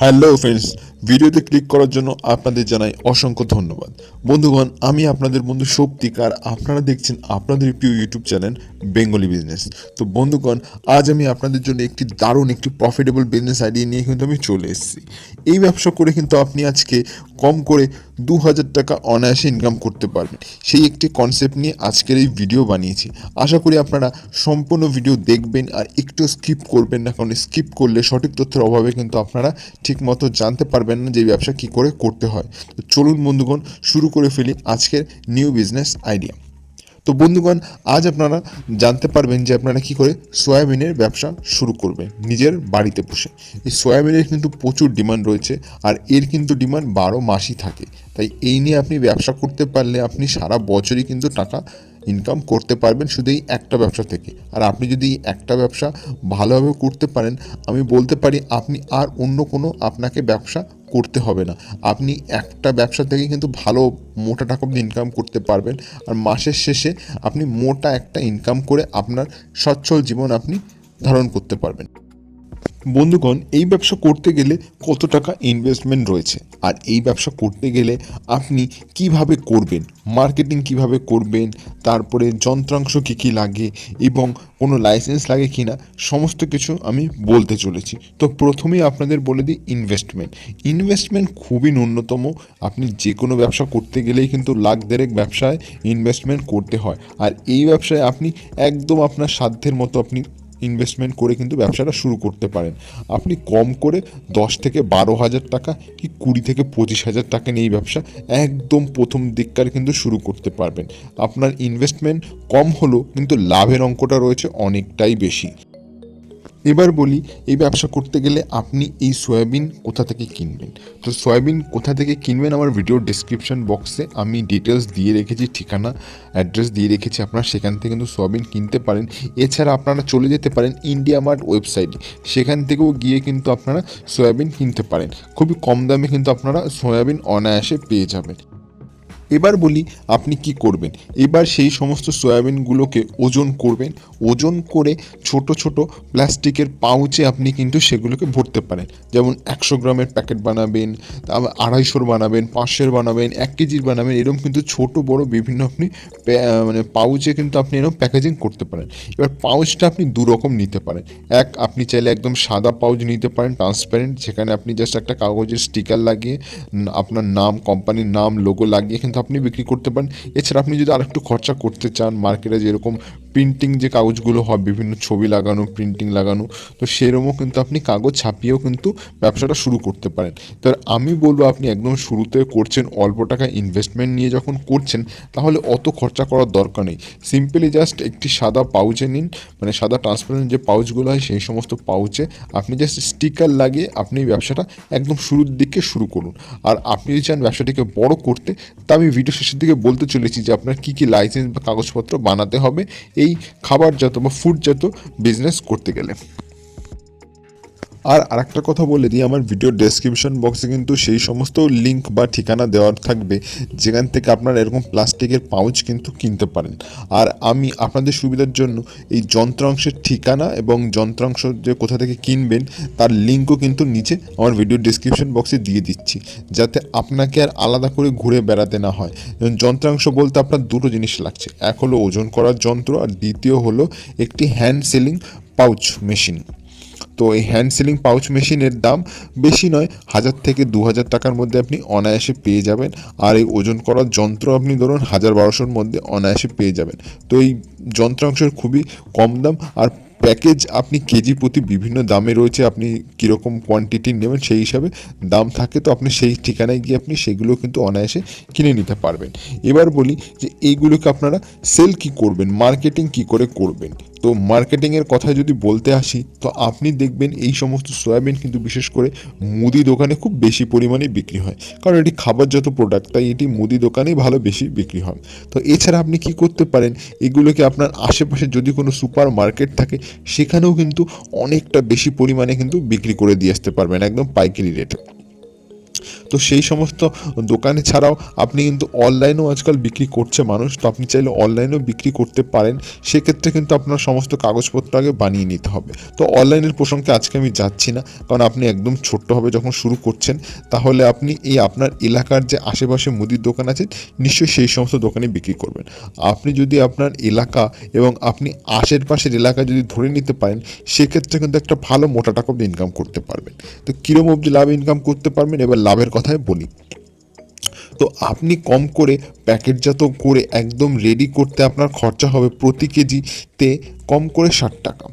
Hello friends, ভিডিওতে click করার জন্য আপনাদের জানাই অসংখ্য ধন্যবাদ। বন্ধুগণ, আমি আপনাদের বন্ধু সৌপ্তিক, আর আপনারা দেখছেন আপনাদের প্রিয় ইউটিউব চ্যানেল বেঙ্গলি বিজনেস। তো বন্ধুগণ, আজ আমি আপনাদের জন্য একটি দারুণ একটি প্রফিটেবল বিজনেস আইডিয়া নিয়ে কিন্তু আমি চলে এসেছি। এই ব্যবসা করে কিন্তু আপনি আজকে কম করে 2000 টাকা অনায়াসে ইনকাম করতে পারবেন। সেই একটি কনসেপ্ট নিয়ে আজকের এই ভিডিও বানিয়েছি। আশা করি আপনারা সম্পূর্ণ ভিডিও দেখবেন আর একটু স্কিপ করবেন না, কারণ স্কিপ করলে সঠিক তথ্যের অভাবে কিন্তু আপনারা ঠিকমতো জানতে পারবেন না যে এই ব্যবসা কী করে করতে হয়। তো চলুন বন্ধুগণ, শুরু করে ফেলি আজকের নিউ বিজনেস আইডিয়া। তো বন্ধুগণ, আজ আপনারা জানতে পারবেন যে আপনারা কী করে সয়াবিনের ব্যবসা শুরু করবেন নিজের বাড়িতে বসে। এই সয়াবিনের কিন্তু প্রচুর ডিমান্ড রয়েছে, আর এর কিন্তু ডিমান্ড 12 মাসই থাকে। তাই এই নিয়ে আপনি ব্যবসা করতে পারলে আপনি সারা বছরই কিন্তু টাকা ইনকাম করতে পারবেন শুধু এই একটা ব্যবসা থেকে। আর আপনি যদি একটা ব্যবসা ভালোভাবে করতে পারেন, আমি বলতে পারি আপনি আর অন্য কোনো আপনাকে ব্যবসা করতে হবে না। আপনি একটা ব্যবসা থেকে কিন্তু ভালো মোটা টাকা ইনকাম করতে পারবেন, আর মাসের শেষে আপনি মোটা একটা ইনকাম করে আপনার সচ্ছল জীবন আপনি ধারণ করতে পারবেন। বন্ধুগণ, এই ব্যবসা করতে গেলে কত টাকা ইনভেস্টমেন্ট রয়েছে, আর এই ব্যবসা করতে গেলে আপনি কিভাবে করবেন, মার্কেটিং কিভাবে করবেন, তারপরে যন্ত্রাংশ কী কী লাগে এবং কোনো লাইসেন্স লাগে কি না, সমস্ত কিছু আমি বলতে চলেছি। তো প্রথমেই আপনাদের বলে দিই ইনভেস্টমেন্ট খুবই ন্যূনতম। আপনি যে কোনো ব্যবসা করতে গেলেই কিন্তু লাখ দেড়েক ব্যবসায় ইনভেস্টমেন্ট করতে হয়, আর এই ব্যবসায় আপনি একদম আপনার সাধ্যের মতো আপনি ইনভেস্টমেন্ট করে কিন্তু ব্যবসাটা শুরু করতে পারেন। আপনি কম করে 10 থেকে 12 হাজার টাকা কি 20 থেকে 25 হাজার টাকা নিয়ে এই ব্যবসা একদম প্রথম দিককার কিন্তু শুরু করতে পারবেন। আপনার ইনভেস্টমেন্ট কম হলেও কিন্তু লাভের অঙ্কটা রয়েছে অনেকটাই বেশি। এবার বলি, এই ব্যবসা করতে গেলে আপনি এই সয়াবিন কোথা থেকে কিনবেন। তো সয়াবিন কোথা থেকে কিনবেন আমার ভিডিওর ডেসক্রিপশন বক্সে আমি ডিটেলস দিয়ে রেখেছি, ঠিকানা অ্যাড্রেস দিয়ে রেখেছি, আপনারা সেখান থেকে কিন্তু সয়াবিন কিনতে পারেন। এছাড়া আপনারা চলে যেতে পারেন ইন্ডিয়া মার্ট ওয়েবসাইটে, সেখান থেকেও গিয়ে কিন্তু আপনারা সয়াবিন কিনতে পারেন। খুবই কম দামে কিন্তু আপনারা সয়াবিন অনায়াসে পেয়ে যাবেন। এবার বলি আপনি কি করবেন। এবার সেই সমস্ত সয়াবিনগুলোকে ওজন করবেন। ওজন করে ছোট ছোট প্লাস্টিকের পাউচে আপনি কিন্তু সেগুলোকে ভরতে পারেন। যেমন 100 গ্রামের প্যাকেট বানাবেন, তারপর 250 বানাবেন, 500 বানাবেন, 1 কেজির বানাবেন। এরকম কিন্তু ছোট বড় বিভিন্ন আপনি পাউচে কিন্তু আপনি এরকম প্যাকেজিং করতে পারেন। এবার পাউচটা আপনি দু রকম নিতে পারেন। আপনি চাইলে একদম সাদা পাউচ নিতে পারেন, ট্রান্সপারেন্ট, যেখানে আপনি জাস্ট একটা কাগজের স্টিকার লাগিয়ে আপনার নাম, কোম্পানির নাম, লোগো লাগিয়ে কিন্তু আপনি বিক্রি করতে পারেন। এছাড়া আপনি যদি আরেকটু খরচা করতে চান, মার্কেটে যেরকম প্রিন্টিং যে কাগজগুলো হয়, বিভিন্ন ছবি লাগানো, প্রিন্টিং লাগানো, তো সেরকমও কিন্তু আপনি কাগজ ছাপিয়েও কিন্তু ব্যবসাটা শুরু করতে পারেন। তো আমি বলবো আপনি একদম শুরুতে করছেন, অল্প টাকা ইনভেস্টমেন্ট নিয়ে যখন করছেন, তাহলে অত খরচা করার দরকার নেই। সিম্পলি জাস্ট একটি সাদা পাউচে নিন, মানে সাদা ট্রান্সপারেন্ট যে পাউচগুলো হয় সেই সমস্ত পাউচে আপনি জাস্ট স্টিকার লাগিয়ে আপনি ব্যবসাটা একদম শুরুর দিকে শুরু করুন। আর আপনি যদি চান ব্যবসাটিকে বড় করতে, তা আমি ভিডিও শেষের দিকে বলতে চলেছি যে আপনার কী কী লাইসেন্স বা কাগজপত্র বানাতে হবে এই খাবারজাত বা ফুডজাত বিজনেস করতে গেলে। আর আরেকটা কথা বলে দিই, আমার ভিডিও ডেসক্রিপশন বক্সে কিন্তু সেই সমস্ত লিঙ্ক বা ঠিকানা দেওয়া থাকবে যেখান থেকে আপনারা এরকম প্লাস্টিকের পাউচ কিন্তু কিনতে পারেন। আর আমি আপনাদের সুবিধার জন্য এই যন্ত্রাংশের ঠিকানা এবং যন্ত্রাংশ যে কোথা থেকে কিনবেন তার লিঙ্কও কিন্তু নিচে আমার ভিডিও ডেসক্রিপশন বক্সে দিয়ে দিচ্ছি, যাতে আপনাকে আর আলাদা করে ঘুরে বেড়াতে না হয়। যন্ত্রাংশ বলতে আপনার দুটো জিনিস লাগছে, এক হলো ওজন করার যন্ত্র, আর দ্বিতীয় হলো একটি হ্যান্ড সেলিং পাউচ মেশিন। তো এই হ্যান্ড সিলিং পাউচ মেশিনের দাম বেশি নয়, 1000 থেকে 2000 টাকার মধ্যে আপনি অনায়াসে পেয়ে যাবেন। আর এই ওজন করার যন্ত্র আপনি ধরুন 1000-1200-র মধ্যে অনায়াসে পেয়ে যাবেন। তো এই যন্ত্রাংশের খুবই কম দাম, আর প্যাকেজ আপনি কেজি প্রতি বিভিন্ন দামে রয়েছে, আপনি কীরকম কোয়ান্টিটি নেবেন সেই হিসাবে দাম থাকে। তো আপনি সেই ঠিকানায় গিয়ে আপনি সেগুলো কিন্তু অনায়াসে কিনে নিতে পারবেন। এবার বলি যে এইগুলোকে আপনারা সেল কি করবেন, মার্কেটিং কি করে করবেন। তো মার্কেটিংয়ের কথা যদি বলতে আসি, তো আপনি দেখবেন এই সমস্ত সয়াবিন কিন্তু বিশেষ করে মুদি দোকানে খুব বেশি পরিমাণে বিক্রি হয়, কারণ এটি খাবারজাত প্রোডাক্ট, তাই এটি মুদি দোকানেই ভালো বেশি বিক্রি হয়। তো এছাড়া আপনি কি করতে পারেন, এগুলোকে আপনার আশেপাশে যদি কোনো সুপার মার্কেট থাকে সেখানেও কিন্তু অনেকটা বেশি পরিমাণে কিন্তু বিক্রি করে দিয়ে আসতে পারবেন একদম পাইকারি রেটে। তো সেই সমস্ত দোকানে ছাড়াও আপনি কিন্তু অনলাইনেও আজকাল বিক্রি করছে মানুষ, তো আপনি চাইলে অনলাইনেও বিক্রি করতে পারেন। সেক্ষেত্রে কিন্তু আপনার সমস্ত কাগজপত্র আগে বানিয়ে নিতে হবে। তো অনলাইনের প্রসঙ্গে আজকে আমি যাচ্ছি না, কারণ আপনি একদম ছোট্টভাবে যখন শুরু করছেন তাহলে আপনি এই আপনার এলাকার যে আশেপাশে মুদির দোকান আছে নিশ্চয়ই সেই সমস্ত দোকানে বিক্রি করবেন। আপনি যদি আপনার এলাকা এবং আপনি আশেপাশের এলাকা যদি ধরে নিতে পারেন, সেক্ষেত্রে কিন্তু একটা ভালো মোটা টাকা ইনকাম করতে পারবেন। তো কিরম অবধি লাভ ইনকাম করতে পারবেন, এবার লাভের কথাই বলি। তো আপনি কম করে প্যাকেটজাত করে একদম রেডি করতে আপনার খরচা হবে প্রতি কেজিতে কম করে 60 টাকা,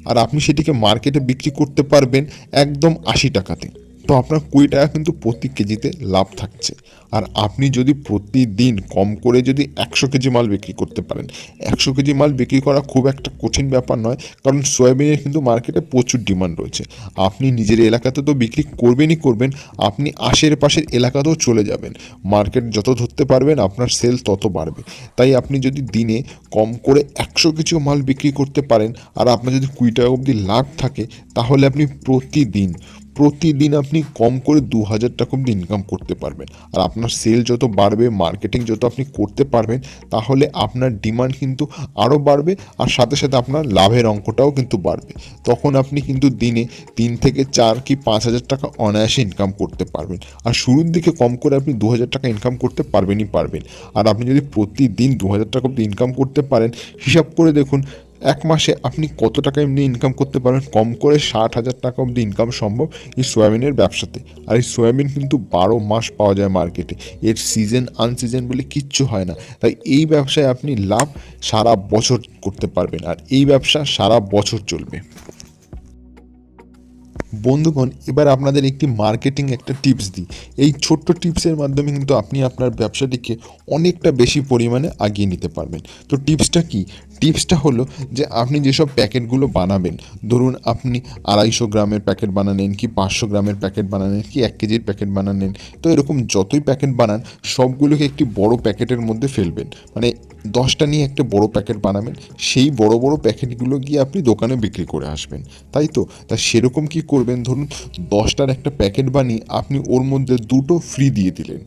আর আপনি সেটিকে মার্কেটে বিক্রি করতে পারবেন একদম 80 টাকাতে। তো আপনার 20 টাকা কিন্তু প্রতি কেজিতে লাভ থাকছে। আর আপনি যদি প্রতিদিন কম করে যদি 100 কেজি মাল বিক্রি করতে পারেন, 100 কেজি মাল বিক্রি করা খুব একটা কঠিন ব্যাপার নয়, কারণ সয়াবিনের কিন্তু মার্কেটে প্রচুর ডিমান্ড রয়েছে। আপনি নিজের এলাকাতে তো বিক্রি করবেনই করবেন, আপনি আশেপাশের এলাকাতেও চলে যাবেন। মার্কেট যত ধরতে পারবেন আপনার সেল তত বাড়বে। তাই আপনি যদি দিনে কম করে 100 কেজি মাল বিক্রি করতে পারেন আর আপনার যদি 20 টাকা অবধি লাভ থাকে, তাহলে আপনি প্রতিদিন আপনি কম করে 2000 টাকা অবধি ইনকাম করতে পারবেন। আর আপনার সেল যত বাড়বে, মার্কেটিং যত আপনি করতে পারবেন, তাহলে আপনার ডিমান্ড কিন্তু আরও বাড়বে, আর সাথে সাথে আপনার লাভের অঙ্কটাও কিন্তু বাড়বে। তখন আপনি কিন্তু দিনে 3 থেকে 4 কি 5 হাজার টাকা অনায়াসে ইনকাম করতে পারবেন। আর শুরুর দিকে কম করে আপনি 2000 টাকা ইনকাম করতে পারবেনই পারবেন। আর আপনি যদি প্রতিদিন 2000 টাকা অবধি ইনকাম করতে পারেন, হিসাব করে দেখুন এক মাসে আপনি কত টাকা এমনি ইনকাম করতে পারবেন। কম করে 60,000 টাকা অবধি ইনকাম সম্ভব এই সয়াবিনের ব্যবসাতে। আর এই সয়াবিন কিন্তু 12 মাস পাওয়া যায় মার্কেটে, এর সিজন আনসিজন বলে কিচ্ছু হয় না। তাই এই ব্যবসায় আপনি লাভ সারা বছর করতে পারবেন, আর এই ব্যবসা সারা বছর চলবে। বন্ধুগণ, এবার আপনাদের একটি মার্কেটিং একটা টিপস দিই। এই ছোট্ট টিপসের মাধ্যমে কিন্তু আপনি আপনার ব্যবসাটিকে অনেকটা বেশি পরিমাণে আগিয়ে নিতে পারবেন। তো টিপসটা কি? টিপসটা হলো যে আপনি যেসব প্যাকেটগুলো বানাবেন, ধরুন আপনি 250 গ্রামের প্যাকেট বানালেন, কি 500 গ্রামের প্যাকেট বানালেন, কি 1 কেজির প্যাকেট বানালেন, তো এরকম যতই প্যাকেট বানান সবগুলোকে একটি বড় প্যাকেটের মধ্যে ফেলবেন। মানে 10টা নিয়ে একটা বড় প্যাকেট বানাবেন, সেই বড় বড় প্যাকেটগুলো গিয়ে আপনি দোকানে বিক্রি করে আসবেন, তাই তো? তা সেরকম কি করবেন, ধরুন 10টার একটা প্যাকেট বানিয়ে আপনি ওর মধ্যে 2টো ফ্রি দিয়ে দিলেন।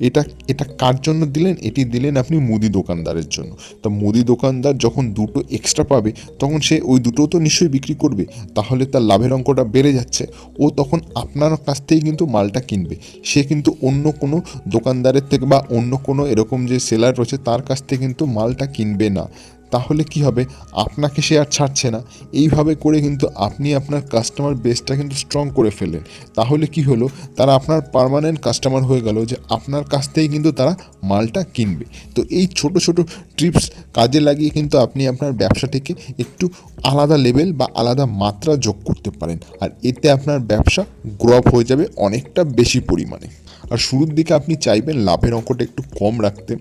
এটা এটা কার জন্য দিলেন? এটি দিলেন আপনি মুদি দোকানদারের জন্য। তা মুদি দোকানদার যখন 2টো এক্সট্রা পাবে, তখন সে ওই 2টোও তো নিশ্চয়ই বিক্রি করবে, তাহলে তার লাভের অঙ্কটা বেড়ে যাচ্ছে। ও তখন আপনার কাছ থেকেই কিন্তু মালটা কিনবে। সে কিন্তু অন্য কোনো দোকানদারের থেকে বা অন্য কোনো এরকম যে সেলার রয়েছে তার কাছ থেকে কিন্তু মালটা কিনবে না। তাহলে কি হবে? আপনাকে সে আর ছাড়ছে না। এইভাবে করে কিন্তু আপনি আপনার কাস্টমার বেসটা কিন্তু স্ট্রং করে ফেললেন। তাহলে কি হলো? তারা আপনার পার্মানেন্ট কাস্টমার হয়ে গেল, যে আপনার কাছ থেকেই কিন্তু তারা মালটা কিনবে। তো এই ছোট ছোট টিপস কাজে লাগিয়ে কিন্তু আপনি আপনার ব্যবসাটিকে একটু আলাদা লেভেল বা আলাদা মাত্রা যোগ করতে পারেন, আর এতে আপনার ব্যবসা গ্রো আপ হয়ে যাবে অনেকটা বেশি পরিমাণে। আর শুরুর দিকে আপনি চাইবেন লাভের অঙ্কটা একটু কম রাখতে,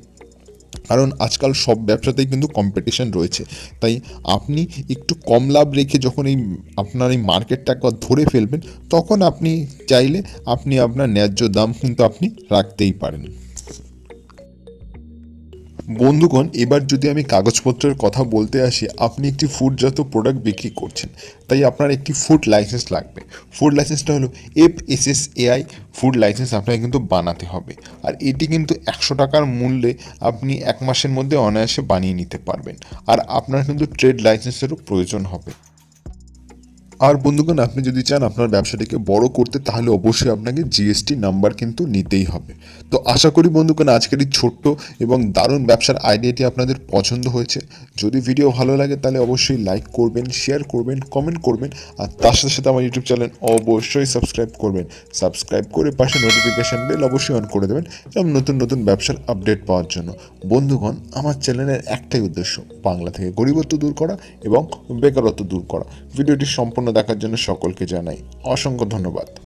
কারণ আজকাল সব ব্যবসাতেই কিন্তু কম্পিটিশন রয়েছে। তাই আপনি একটু কম লাভ রেখে যখন আপনার এই মার্কেটটা একবার ধরে ফেলবেন, তখন আপনি চাইলে আপনি আপনার ন্যায্য দাম কিন্তু আপনি রাখতেই পারেন। বন্ধুগণ, এবার যদি আমি কাগজপত্রের কথা বলতে আসি, আপনি একটি ফুডজাত প্রোডাক্ট বিক্রি করছেন, তাই আপনার একটি ফুড লাইসেন্স লাগবে। ফুড লাইসেন্সটা হলো FSSAI ফুড লাইসেন্স আপনাকে কিন্তু বানাতে হবে। আর এটি কিন্তু 100 টাকার মূল্যে আপনি 1 মাসের মধ্যে অনায়াসে বানিয়ে নিতে পারবেন। আর আপনার কিন্তু ট্রেড লাইসেন্সেরও প্রয়োজন হবে। আর বন্ধুগণ, আপনি যদি চান আপনার ব্যবসাটিকে বড় করতে, তাহলে অবশ্যই আপনাকে GST নাম্বার কিন্তু নিতেই হবে। তো আশা করি বন্ধুগণ আজকের এই ছোট্ট এবং দারুণ ব্যবসার আইডিয়াটি আপনাদের পছন্দ হয়েছে। যদি ভিডিও ভালো লাগে তাহলে অবশ্যই লাইক করবেন, শেয়ার করবেন, কমেন্ট করবেন, আর তার সাথে সাথে আমার ইউটিউব চ্যানেল অবশ্যই সাবস্ক্রাইব করবেন। সাবস্ক্রাইব করে পাশে নোটিফিকেশান বেল অবশ্যই অন করে দেবেন, যেমন নতুন নতুন ব্যবসার আপডেট পাওয়ার জন্য। বন্ধুগণ, আমার চ্যানেলের একটাই উদ্দেশ্য, বাংলা থেকে গরিবত্ব দূর করা এবং বেকারত্ব দূর করা। ভিডিওটি সম্পূর্ণ দেখার জন্য সকলকে জানাই অসংখ্য ধন্যবাদ।